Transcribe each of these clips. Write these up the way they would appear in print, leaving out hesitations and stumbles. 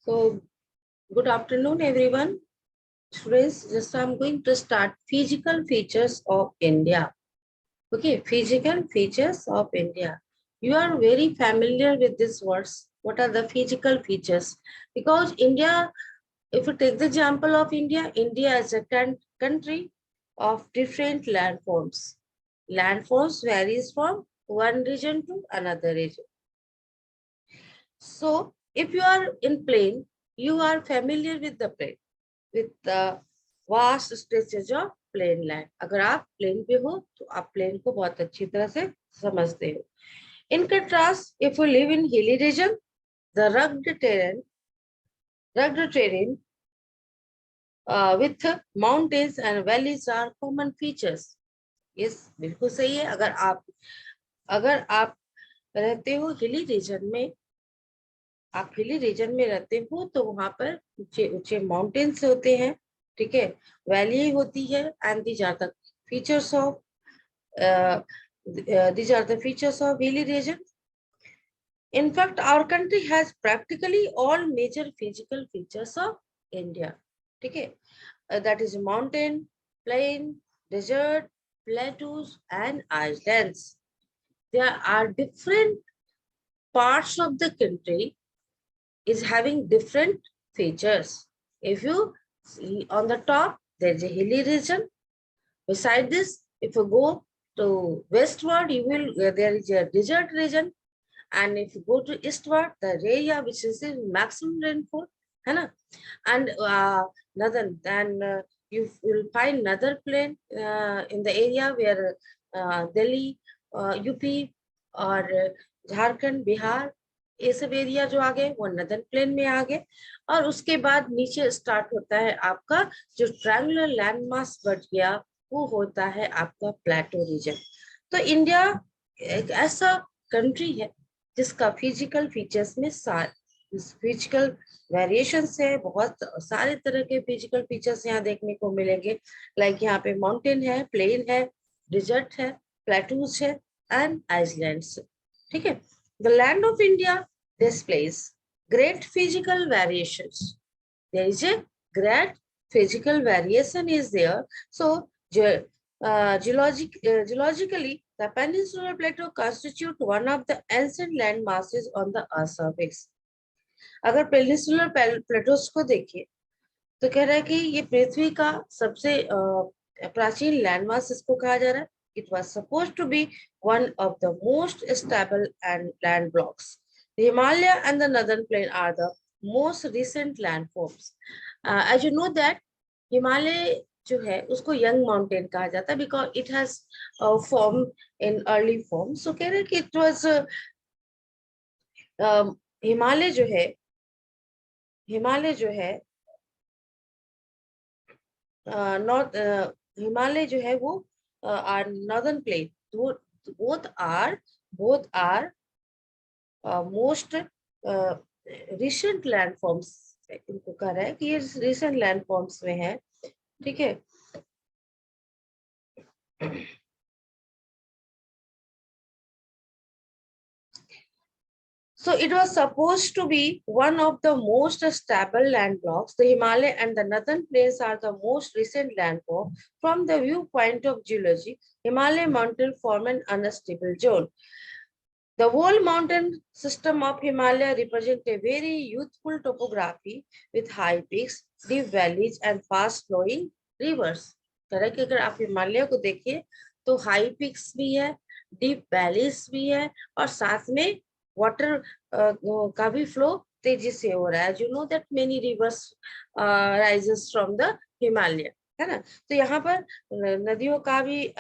So, good afternoon, everyone. Students, just I'm going to start physical features of India. Okay, physical features of India. You are very familiar with these words. What are the physical features? Because India, if you take the example of India, India is a country of different landforms. Landforms varies from one region to another region. So, if you are in plain, you are familiar with the plain, with the vast stretches of plain land. अगर आप plane पे हो तो आप plane को बहुत अच्छी तरह से समझते हो. In contrast, if you live in hilly region, the rugged terrain with mountains and valleys are common features. Yes, बिल्कुल सही है. अगर आप रहते हो हिली रीजन में, आप हिली रीजन में रहते हो तो वहां पर ऊंचे ऊंचे माउंटेन्स होते हैं, ठीक है, वैली होती है, and these are the features of hilly region. In fact, our country has practically all major physical features of India. ठीक है, that is mountain, plain, desert, plateaus, and islands. There are different parts of the country is having different features. If you see on the top, there is a hilly region. Beside this, if you go to westward, there is a desert region. And if you go to eastward, the area which is in maximum rainfall, है ना? And you will find another plain in the area where Delhi, UP और झारखंड, बिहार, ये सब area जो आ गए वो northern plane में आ गए. और उसके बाद नीचे स्टार्ट होता है आपका जो ट्रायंगुलर लैंड मास बढ़ गया, वो होता है आपका प्लेटो रीजन. तो इंडिया एक ऐसा कंट्री है जिसका फिजिकल फीचर्स में फिजिकल वेरिएशंस है. बहुत सारे तरह के फिजिकल फीचर्स यहाँ देखने को मिलेंगे. लाइक यहाँ पे माउंटेन है, प्लेन है, डिजर्ट है, प्लेटूज है एंड आइसलैंड्स. ठीक है. The land of India displays great physical variations. There is a great physical variation is there. So, geologically, the peninsular plateau constitute one of the ancient land masses on the Earth surface. अगर पेनिnsुलर plateaus को देखिए तो कह रहा है कि ये पृथ्वी का सबसे प्राचीन लैंडमास इसको कहा जा रहा है. It was supposed to be one of the most stable and land blocks. The Himalaya and the Northern Plain are the most recent landforms. As you know that Himalaya जो है उसको यंग माउंटेन कहा जाता है because it has formed in early form. So कह रहे हैं कि it was हिमालय जो है नॉर्थ हिमालय जो है वो are northern plain. Both are most recent landforms. इनको कह रहा है कि ये recent landforms में है. ठीक है. So it was supposed to be one of the most stable land blocks. The Himalaya and the Northern Plains are the most recent landform. From the viewpoint of geology, Himalaya mountain form an unstable zone. The whole mountain system of Himalaya represents a very youthful topography with high peaks, deep valleys, and fast-flowing rivers. तरह के अगर आप हिमालय को देखिए तो high pics भी है, deep valleys भी है, और साथ में वाटर का भी फ्लो तेजी से हो रहा है. You know that many reverse rises from the Himalaya, है ना. तो यहाँ पर नदियों का भी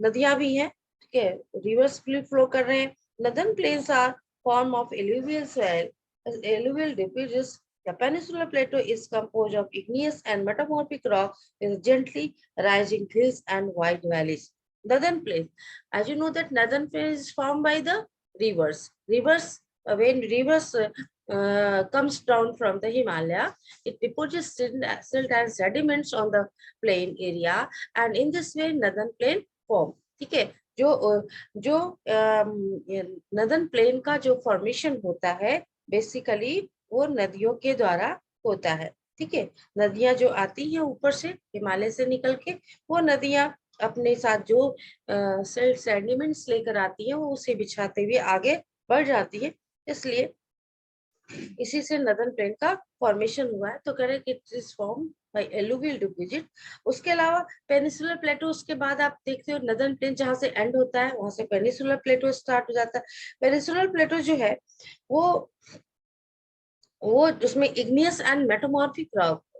नदियां भी हैं, ठीक है, रिवर्स भी फ्लो कर रहे हैं. Northern plains are form of alluvial soil, alluvial deposits. The peninsular plateau is composed of igneous and metamorphic rock with gently rising hills and wide valleys. Northern plains, as you know that northern plains is formed by the rivers. When rivers comes down from the Himalaya, it deposits silt and sediments on the plain area, and in this way northern plain form. ठीक है. जो northern plain का जो formation होता है basically वो नदियों के द्वारा होता है। ठीक है, नदियां जो आती हैं ऊपर से हिमालय से निकल के, वो नदियां अपने साथ जो सेडिमेंट्स लेकर आती हैं वो उसे बिछाते हुए आगे बढ़ जाती है, इसलिए इसी से नदन प्लेन का फॉर्मेशन हुआ है। तो करें it is form by alluvial deposit. उसके अलावा पेनिसुलर प्लेटो, उसके बाद आप देखते हो नदन प्लेन जहां से एंड होता है वहां से पेनिसुलर प्लेटो स्टार्ट हो जाता है। पेनिसुलर प्लेटो जो है वो वो उसमें इग्नियस एंड मेटामॉर्फिक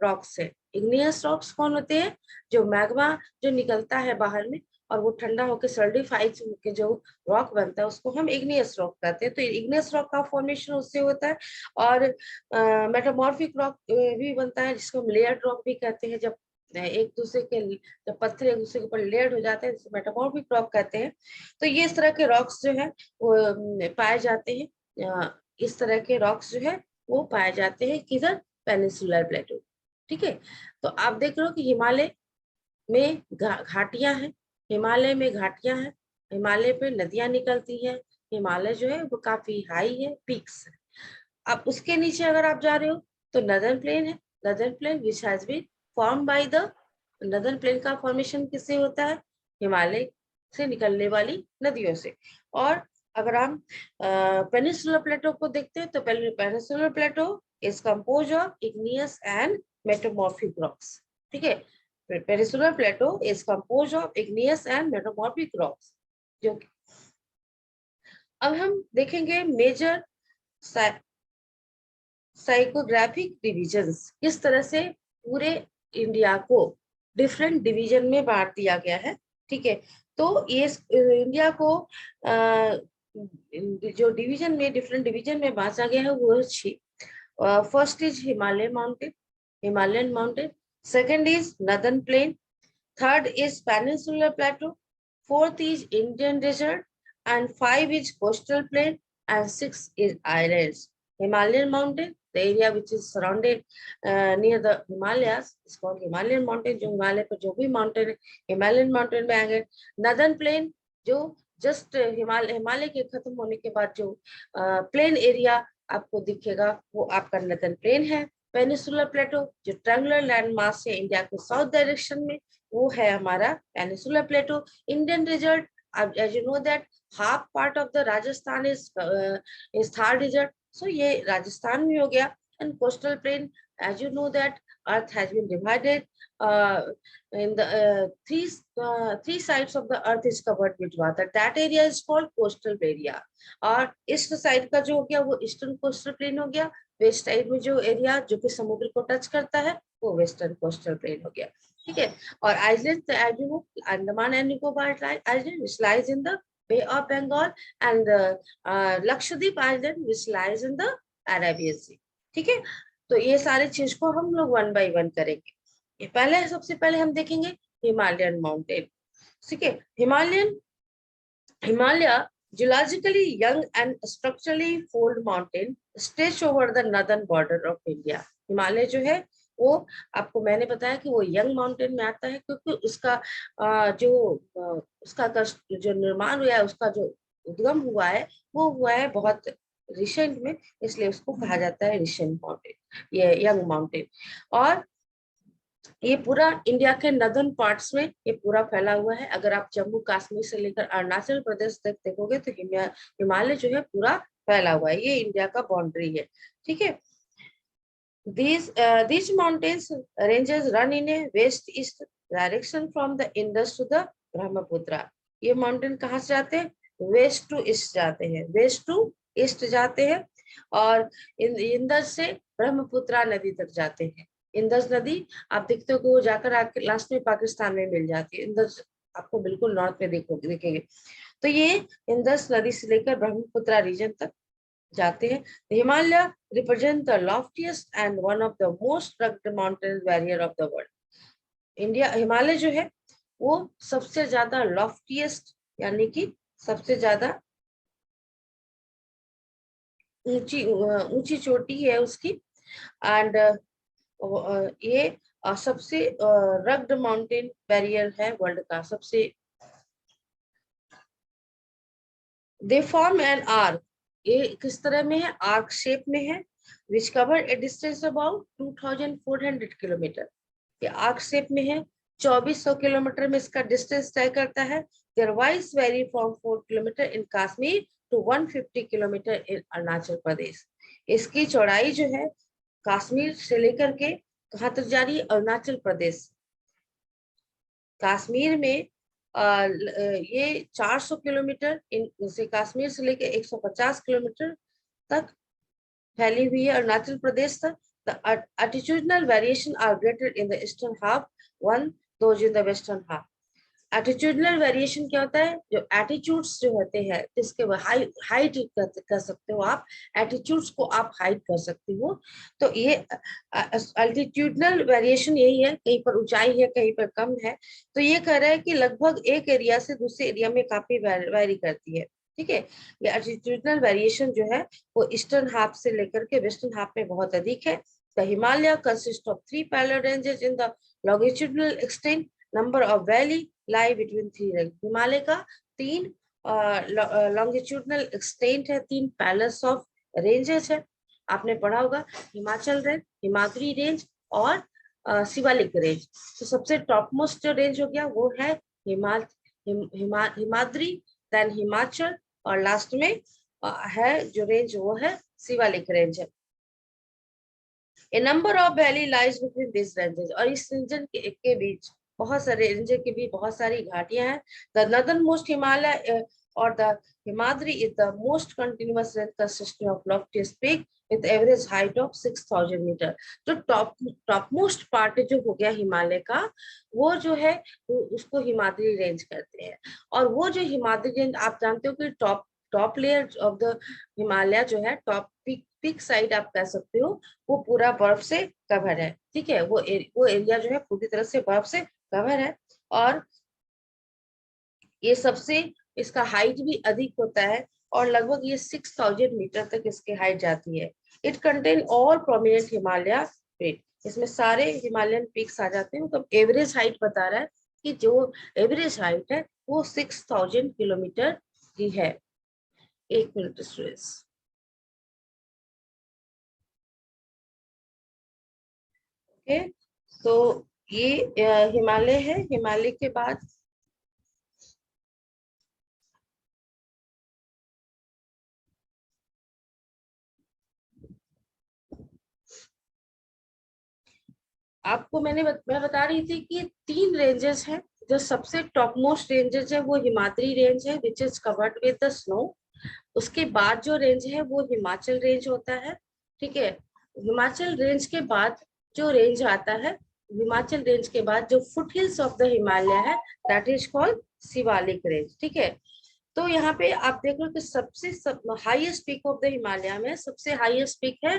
रॉक्स है। इग्नियस रॉक्स कौन होते हैं? जो मैग्मा जो निकलता है बाहर में और वो ठंडा होकर सॉलिडिफाइड होकर जो रॉक बनता है उसको हम इग्नियस रॉक कहते हैं। तो इग्नियस रॉक का फॉर्मेशन उससे होता है। और मेटामॉर्फिक रॉक भी बनता है जिसको हम लेयर्ड रॉक भी कहते हैं। जब एक दूसरे के जब पत्थर एक दूसरे के ऊपर लेयर्ड हो जाते हैं जिसे मेटामॉर्फिक रॉक कहते हैं। तो ये इस तरह के रॉक्स जो है वो पाए जाते हैं। इस तरह के रॉक्स जो है वो पाए जाते हैं किधर? पेनिनसुलर प्लेटो। ठीक है, तो आप देख रहे हो कि हिमालय में घाटियां हैं, हिमालय में घाटियां हैं, हिमालय पे नदियां निकलती हैं, हिमालय जो है वो काफी हाई है, पीक्स है। अब उसके नीचे अगर आप जा रहे हो तो नदर्न प्लेन है। Northern plain which has been form by the northern plain का फॉर्मेशन किससे होता है? हिमालय से निकलने वाली नदियों से। और अगर हम पेनिनसुलर प्लेटो को देखते हैं तो peninsular Plato is compose of igneous and metamorphic rocks. ठीक है, peninsular Plato is compose of igneous and metamorphic rocks. जो अब हम देखेंगे मेजर साइकोग्राफिक डिविजन्स, किस तरह से पूरे इंडिया को डिफरेंट डिवीजन में बांट दिया गया है। ठीक है, तो ये इंडिया को जो डिवीजन में डिफरेंट डिवीजन में बांटा गया है वो first is Himalaya mountain, Himalayan mountain. Second is northern plane. Third is peninsular plateau, fourth is Indian desert, and five is coastal plain, and six is islands. Himalayan mountain, the area which is surrounded near the Himalayas is called Himalayan mountain. जो हिमालय पर जो भी mountain है Himalayan mountain में आएंगे। Northern plane जो just Himalaya के खत्म होने के बाद जो प्लेन एरिया आपको दिखेगा वो आपका नदर्न प्लेन है। पेनिसुलर प्लेटो जो ट्रायंगुलर लैंड मास है इंडिया के साउथ डायरेक्शन में, वो है हमारा peninsular plateau. Indian desert, as you know that half part of the Rajasthan is Thar desert, so ये राजस्थान में हो गया। and coastal plain, as you know that earth has been divided in the three sides of the earth is covered with water, that area is called coastal area। और east side का जो हो गया वो ईस्टर्न कोस्टल प्लेन हो गया। West side में जो एरिया जो कि समुद्र को टच करता है वो वेस्टर्न कोस्टल प्लेन हो गया। ठीक है, और island Andaman and Nicobar island which lies in the Bay of Bengal, and Lakshadweep Island which lies in the Arabian Sea। ठीक है, तो ये सारी चीज को हम लोग वन बाय वन करेंगे। ये पहले सबसे पहले हम देखेंगे हिमालयन माउंटेन। ठीक है, Himalaya geologically young and structurally fold mountain stretch over the northern border of India। Himalaya जो है वो आपको मैंने बताया कि वो यंग माउंटेन में आता है क्योंकि उसका उसका जो निर्माण हुआ है, उसका जो उद्गम हुआ है वो हुआ है बहुत रिसेंट में, इसलिए उसको कहा जाता है रिसेंट माउंटेन, ये यंग माउंटेन। और ये पूरा इंडिया के नदर्न पार्ट्स में ये पूरा फैला हुआ है। अगर आप जम्मू कश्मीर से लेकर अरुणाचल प्रदेश तक देखोगे तो हिमालय जो है पूरा फैला हुआ है, ये इंडिया का बाउंड्री है। ठीक है, these mountains ranges run in a west east direction from the Indus to the Brahmaputra। ये माउंटेन कहाँ से जाते हैं? वेस्ट टू ईस्ट जाते हैं, वेस्ट टू ईस्ट जाते हैं और इंदस से ब्रह्मपुत्रा नदी तक जाते हैं। इंदस नदी आप देखते हो कि वो जाकर आके लास्ट में पाकिस्तान में मिल जाती है। इंदस आपको बिल्कुल नॉर्थ में देखेंगे तो ये इंदस नदी से लेकर ब्रह्मपुत्रा रीजन तक जाते हैं। Himalaya represent the loftiest and one of the most rugged mountain barrier of the world. India Himalaya जो है वो सबसे ज्यादा लॉफ्टीएस्ट यानी कि सबसे ज्यादा ऊंची चोटी है उसकी। एंड ये सबसे रग्ड माउंटेन बैरियर है वर्ल्ड का सबसे। दे फॉर्म एन आर्क, ये किस तरह में है? आर्क शेप में है। which cover a distance about 2400 kilometre. ये आर्क शेप में है, 2400 किलोमीटर में इसका डिस्टेंस तय करता है। Their wise vary from 4 kilometre in Kashmir to 150 kilometre in Arunachal Pradesh. इसकी चौड़ाई जो है कश्मीर से लेकर के कहाँ तक जा रही है? अरुणाचल प्रदेश। कश्मीर में ये 400 किलोमीटर से कश्मीर से लेकर 150 किलोमीटर तक फैली हुई है अरुणाचल प्रदेश तक। The attitudinal variation are greater in the eastern half one those in the western half। Attitudinal variation क्या होता है? जो एटीट्यूड्स जो होते हैं जिसके हाइट कर सकते हो आप, एटीट्यूड्स को आप हाइट कर सकते हो। तो ये एल्टीट्यूडनल वेरिएशन यही है, कहीं पर ऊंचाई है कहीं पर कम है। तो ये कह रहा है कि लगभग एक एरिया से दूसरे एरिया में काफी वेरी करती है। ठीक है, ये एल्टीट्यूडनल वेरिएशन जो है वो ईस्टर्न हाफ से लेकर के वेस्टर्न हाफ में बहुत अधिक है। The Himalaya consist of 3 parallel ranges in the longitudinal extent, number of valley lie between 3 range. Himalaya का 3 लॉन्गिट्यूडनल एक्सटेंट है, 3 पैलेस ऑफ रेंजेस है। आपने पढ़ा होगा हिमाचल रेंज, हिमाद्री रेंज और शिवालिक रेंज। तो सबसे टॉप मोस्ट जो रेंज हो गया वो है हिमाद्री, देन हिमाचल, और लास्ट में है जो रेंज वो है शिवालिक रेंज है। A number of valley lies between this ranges, और इस रीजन के बीच बहुत सारे रेंज के भी बहुत सारी घाटियां हैं। द नॉर्दर्न मोस्ट हिमालय और the Himadri is the most continuous range consisting of loftiest peak with average height of 6000 metre. जो टॉप मोस्ट पार्ट जो हो गया हिमालय का, वो जो है उसको हिमाद्री रेंज कहते हैं। और वो जो हिमाद्री रेंज आप जानते हो कि top layer of the Himalaya जो है, टॉप पीक साइड आप कह सकते हो, वो पूरा बर्फ से कवर है। ठीक है, वो एरिया जो है पूरी तरह से बर्फ से कवर है। और ये सबसे इसका हाइट भी अधिक होता है, और लगभग ये 6000 मीटर तक इसकी हाइट जाती है। It contain all prominent Himalaya peak, इसमें सारे हिमालयन पीक्स आ जाते हैं। मतलब एवरेज हाइट बता रहा है कि जो एवरेज हाइट है वो 6000 किलोमीटर की है। एक मिनट स्टूडेंट्स। ओके, तो ये हिमालय है। हिमालय के बाद आपको मैं बता रही थी कि 3 रेंजेस हैं। जो सबसे टॉप मोस्ट रेंजेस है वो हिमाद्री रेंज है, which is covered with the snow. उसके बाद जो रेंज है वो हिमाचल रेंज होता है। ठीक है, हिमाचल रेंज के बाद जो रेंज आता है, हिमाचल रेंज के बाद जो foothills of the Himalaya है, that is called Shivalik range. ठीक है, तो यहाँ पे आप देख लो कि सबसे highest peak of the Himalaya में सबसे हाईएस्ट पीक है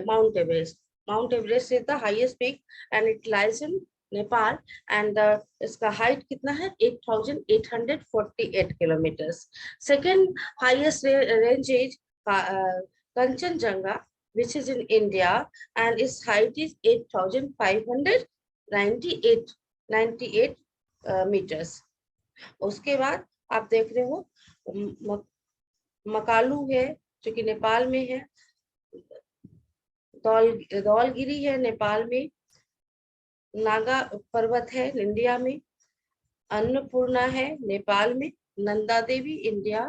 mount Everest. Mount Everest is the highest peak and it lies in Nepal, and इसका हाइट कितना है? 8848 kilometres. Second highest range is Kanchenjunga, which is in India, and its height is 8598 meters. उसके बाद आप देख रहे हो मकालू है जो कि नेपाल में है, धौलगिरी है नेपाल में, नागा पर्वत है इंडिया में, अन्नपूर्णा है नेपाल में, Nanda Devi India,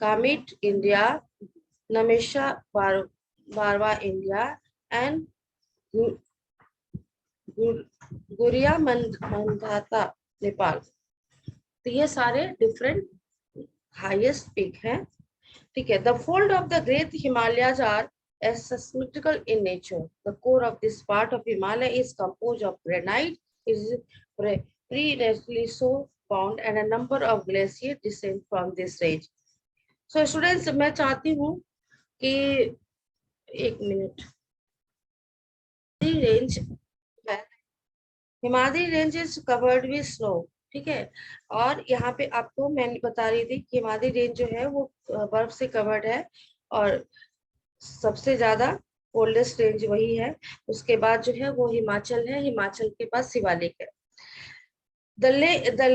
Kamet India, Namcha Barwa India, and गुरिया मंदाता नेपाल। तो ये सारे डिफरेंट हाईएस्ट पीक हैं। ठीक है, the fold of the great Himalayas are asymmetrical in nature. The core of this part of Himalaya is composed of granite, is previously so found, and a number of glaciers descend from this range. So students, मैं चाहती हूँ कि एक minute, range Himalaya range is covered with snow. ठीक है, और यहाँ पे आपको मैंने बता रही थी कि हिमालय रेंज जो है वो बर्फ से कवर्ड है, और सबसे ज्यादा कोल्डेस्ट रेंज वही है। उसके बाद जो है वो हिमाचल है, हिमाचल के पास शिवालिक है। The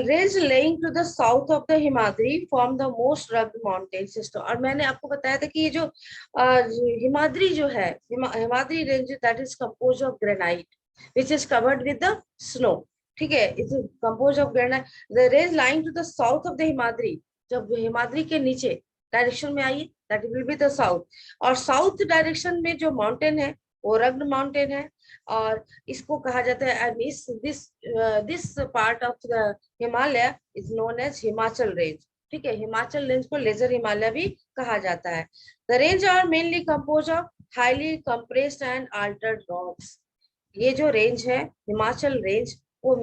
range lying to the south of the Himadri form the most rugged mountain system. और मैंने आपको बताया था कि ये जो हिमाद्री जो है, Himadri range that is composed of granite which is covered with the snow. ठीक है, it's composed of granite. The range lying to the south of the Himadri, जब हिमाद्री के नीचे डायरेक्शन में आइए, that will be the south. और south direction में जो माउंटेन है वो रग्ड माउंटेन है, और इसको कहा जाता है, and this part of the Himalaya is known as Himachal range. ठीक है, हिमाचल रेंज को लेजर हिमालय भी कहा जाता है. The range are mainly compose of highly compressed and altered rocks. ये जो रेंज है हिमाचल रेंज, वो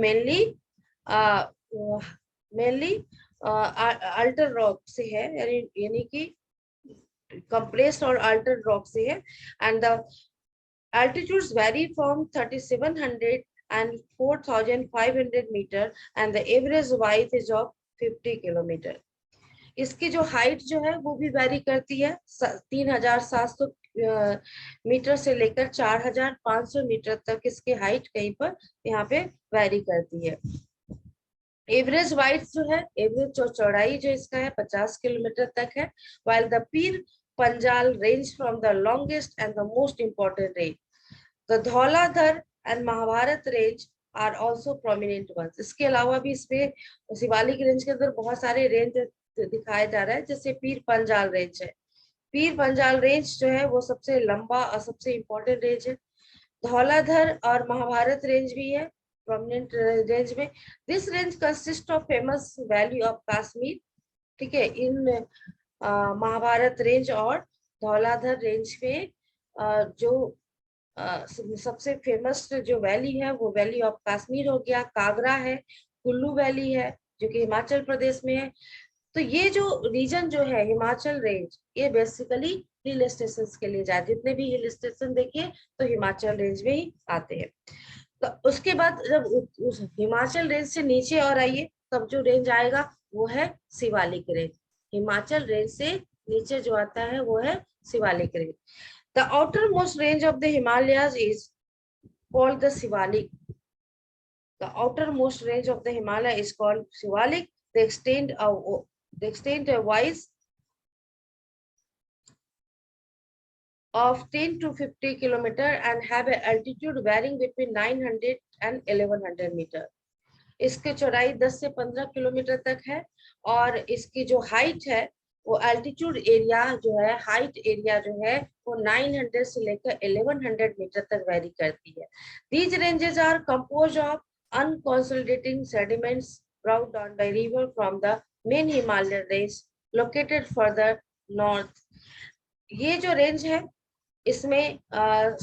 मेनली अल्टर रॉक से है, यानी कि कंप्रेस्ड और अल्टर्ड रॉक से है. And the altitudes vary from 3700 and 4500 meter and the average height is of 50 kilometer. इसकी जो हाइट जो है वो भी वैरी करती है, 3700 मीटर से लेकर 4500 मीटर तक इसकी हाइट कहीं पर यहाँ पे वैरी करती है. एवरेज वाइट जो है, एवरेज चौड़ाई जो इसका है 50 किलोमीटर तक है. while the Pir Panjal range from the longest and the most important range. The Dhauladhar and Mahabharat range are also prominent ones. इसके अलावा भी इसमें शिवालिक रेंज के अंदर बहुत सारे रेंज दिखाया जा रहा है, जैसे पीर पंजाल रेंज है. पीर पंजाल रेंज जो है वो सबसे लंबा और सबसे इम्पोर्टेंट रेंज है. धौलाधर और महाभारत रेंज भी है प्रोमिनेंट रेंज में. This range consist of famous valley of Kashmir. ठीक है, इन महाभारत रेंज और धौलाधर रेंज में जो सबसे फेमस जो वैली है वो वैली ऑफ कश्मीर हो गया, कागरा है, कुल्लू वैली है जो कि हिमाचल प्रदेश में है. तो ये जो रीजन जो है हिमाचल रेंज, ये बेसिकली हिल स्टेशन के लिए जाए. जितने भी हिल स्टेशन देखिए तो हिमाचल रेंज में ही आते हैं. तो उसके बाद जब उस हिमाचल रेंज से नीचे और आइए, तब जो रेंज आएगा वो है शिवालिक रेंज. हिमाचल रेंज से नीचे जो आता है वो है Shivalik range. The outermost range of the Himalayas is called the Shivalik. The outermost range of the Himalaya is called Shivalik. They extend wise of 10 to 50 kilometer and have an altitude varying between 900 and 1100 meter. इसकी चौड़ाई 10 से 15 kilometre तक है, और इसकी जो height है वो एल्टीट्यूड एरिया जो है, हाइट एरिया जो है वो 900 से लेकर 1100 मीटर तक वेरी करती है. These ranges are composed of unconsolidating sediments brought down by river from the main Himalayan range located further north. ये जो रेंज है इसमें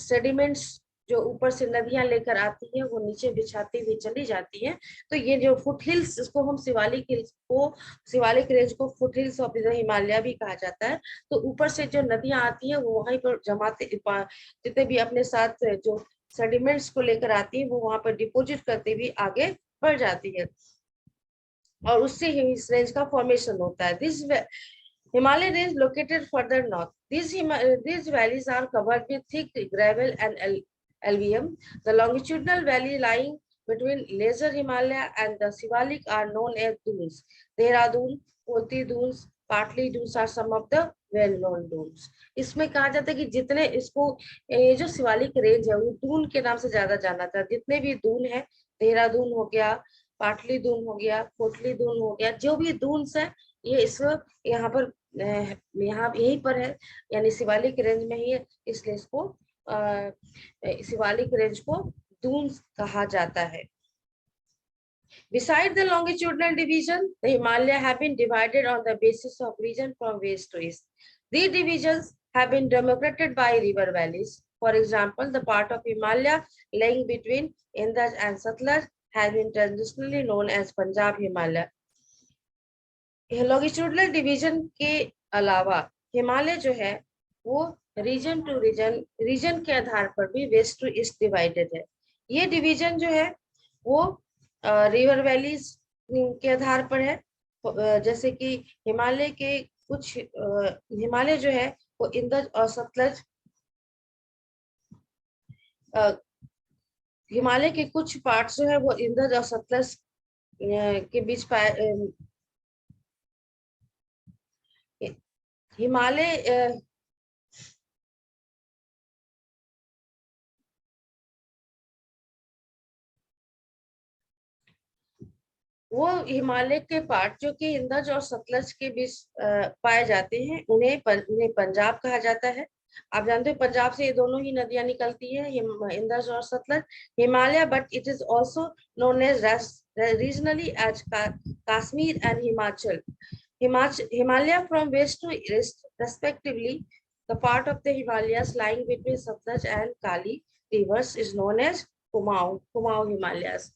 सेडिमेंट्स जो ऊपर से नदियां लेकर आती हैं वो नीचे बिछाती हुई चली जाती हैं. तो ये जो फुट हिल्स, इसको हम शिवालिक हिल्स को, शिवालिक रेंज को foot hills of the Himalaya भी कहा जाता है. तो ऊपर से जो नदियां आती हैं वो वहीं पर जमाते, जितने भी अपने साथ जो सेडिमेंट्स को लेकर आती है वो वहां पर डिपोजिट करते हुए आगे बढ़ जाती है, और उससे ही इस रेंज का फॉर्मेशन होता है. This Himalayan range located further north. These valleys are covered with thick gravel and alluvium. The longitudinal valley lying between Lesser Himalaya and the Shivalik are known as dunes. Dehradun, Koti dunes, Patli dunes are some of the well-known dunes. इसमें कहा जाता है कि जितने इसको ये जो Shivalik range है वो दून के नाम से ज्यादा जाना जाता है. जितने भी दून है, देहरादून हो गया, पाटली दून हो गया, कोटली दून हो गया, जो भी दून्स है ये इस यहाँ पर यहाँ यहीं पर है, यानी शिवालिक रेंज में ही है, इसलिए इसको शिवालिक रेंज को दून्स कहा जाता है. Beside the longitudinal division, the Himalaya have been divided on the basis of region from west to east. These divisions have been demarcated by river valleys. For example, the part of Himalaya lying between Indus and Satluj has been traditionally known as Punjab Himalaya. Longitudinal division के अलावा हिमालय जो है वो reason to reason के आधार पर भी waste to east divided है. ये डिवीजन जो है वो रिवर वैलीज के आधार पर है. जैसे कि हिमालय के कुछ हिमालय जो है वो इंदज और सतलज, हिमालय के कुछ पार्ट्स जो है वो इंदज और सतलज के बीच पाए हिमालय वो हिमालय के पार्ट जो कि इंदज और सतलज के बीच पाए जाते हैं, उन्हें पंजाब कहा जाता है। आप जानते हो पंजाब से ये दोनों ही नदियां निकलती है, इंदज और Sutlej. Himalaya, but it is also known as regionally as Kashmir and Himachal. Himalaya from west to east, respectively, the part of the Himalayas lying between Satluj and Kali rivers is known as Kumaon Himalayas.